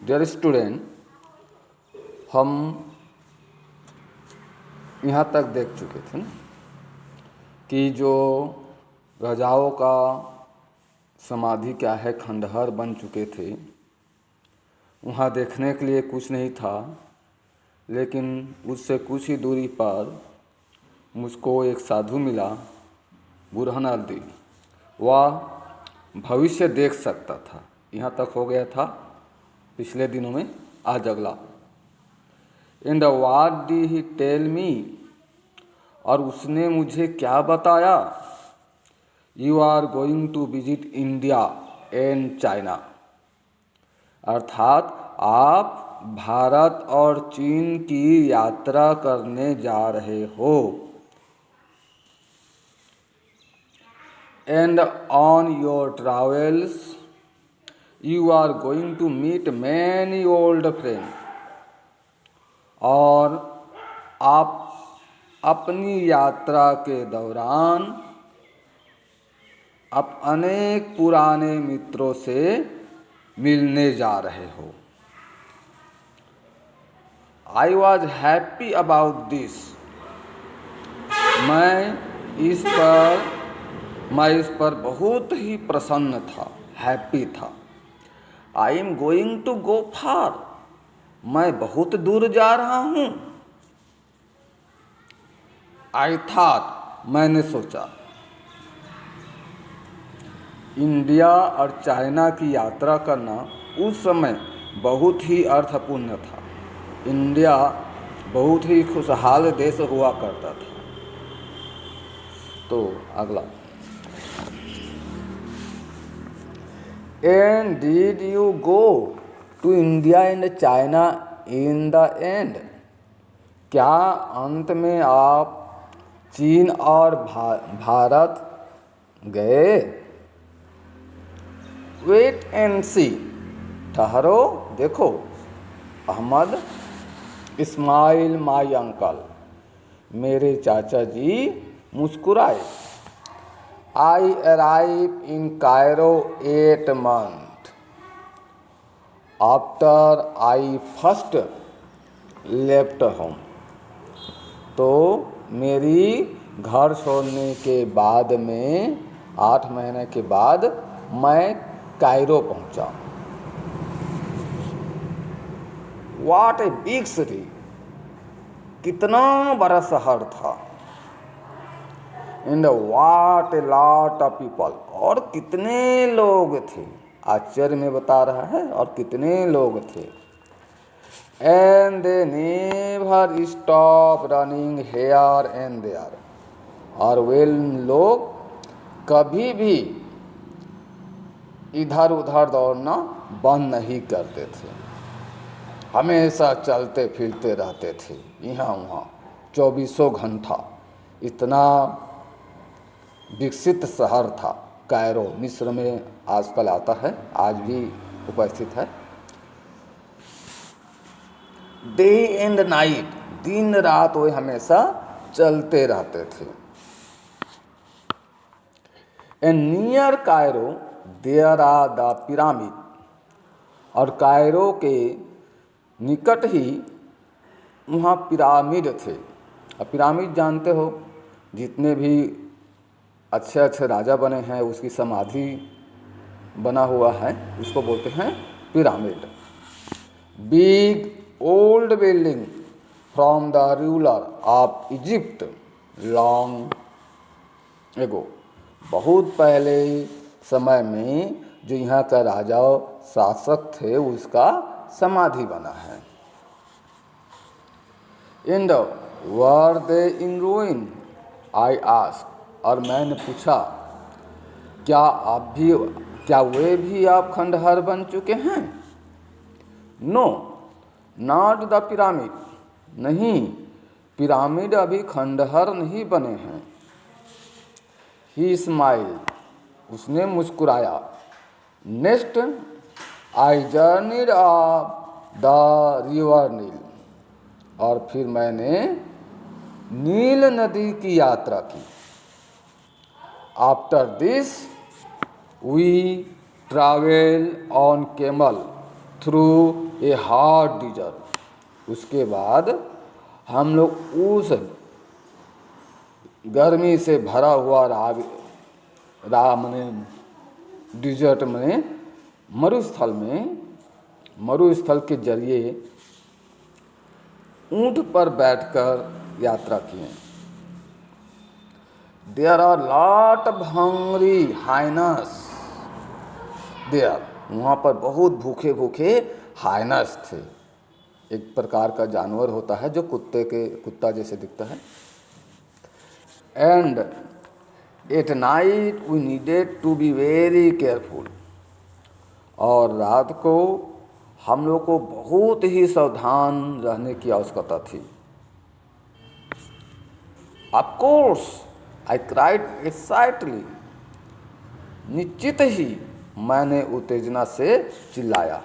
Dear student, हम यहाँ तक देख चुके थे ना कि जो राजाओं का समाधि क्या है खंडहर बन चुके थे। वहाँ देखने के लिए कुछ नहीं था, लेकिन उससे कुछ ही दूरी पर मुझको एक साधु मिला, बुरहानुद्दीन। वह भविष्य देख सकता था। यहाँ तक हो गया था पिछले दिनों में, आज अगला। And what did he tell me, और उसने मुझे क्या बताया? You are going to visit India and China, अर्थात आप भारत और चीन की यात्रा करने जा रहे हो। And on your travels you are going to meet many old friend, और आप अपनी यात्रा के दौरान आप अनेक पुराने मित्रों से मिलने जा रहे हो। I was happy about this, मैं इस पर बहुत ही प्रसन्न था, हैप्पी था। I am going to go far, मैं बहुत दूर जा रहा हूँ। आई थॉट, मैंने सोचा। इंडिया और चाइना की यात्रा करना उस समय बहुत ही अर्थपूर्ण था। इंडिया बहुत ही खुशहाल देश हुआ करता था। तो अगला, and did you go to India and China in the end, क्या अंत में आप चीन और भारत गए? वेट एंड सी, ठहरो देखो। अहमद स्माइल माई अंकल, मेरे चाचा जी मुस्कुराए। आई arrive in Cairo 8 months after I first left home, तो मेरी घर छोड़ने के बाद में 8 महीने के बाद मैं कायरो पहुंचा। व्हाट ए बिग सिटी, कितना बड़ा शहर था। And what a lot of people, और कितने लोग थे। आश्चर्य में बता रहा है, और कितने लोग थे। And they never stop running here and there, और वे लोग कभी भी इधर उधर दौड़ना बंद नहीं करते थे, हमेशा चलते फिरते रहते थे यहाँ वहाँ 24 घंटा। इतना विकसित शहर था कायरो, मिस्र में आजकल आता है, आज भी उपस्थित है। डे एंड नाइट, दिन रात वे हमेशा चलते रहते थे। And near Cairo there are the pyramid, और कायरो के निकट ही वहाँ पिरामिड थे। अब पिरामिड जानते हो, जितने भी अच्छे अच्छे राजा बने हैं उसकी समाधि बना हुआ है, उसको बोलते हैं pyramid. Big old building from the ruler of Egypt long ago, बहुत पहले समय में जो यहाँ का राजा शासक थे उसका समाधि बना है। And were they in रूइन, I ask, और मैंने पूछा क्या वे भी आप खंडहर बन चुके हैं? नो नॉट द पिरामिड, नहीं, पिरामिड अभी खंडहर नहीं बने हैं। ही स्माइल, उसने मुस्कुराया। Next I journeyed up the river Nile, और फिर मैंने नील नदी की यात्रा की। After this we travel on camel, through a hot desert. उसके बाद हम लोग उस गर्मी से भरा हुआ मने डिजर्ट में मरुस्थल के जरिए ऊंट पर बैठकर यात्रा किए। There are lot of hungry hyenas there, वहाँ पर बहुत भूखे भूखे हाइनस थे। एक प्रकार का जानवर होता है जो कुत्ता जैसे दिखता है। And at night we needed to be very careful, और रात को हम लोग को बहुत ही सावधान रहने की आवश्यकता थी। ऑफ कोर्स आई क्राइड एक्साइटली, निश्चित ही मैंने उत्तेजना से चिल्लाया।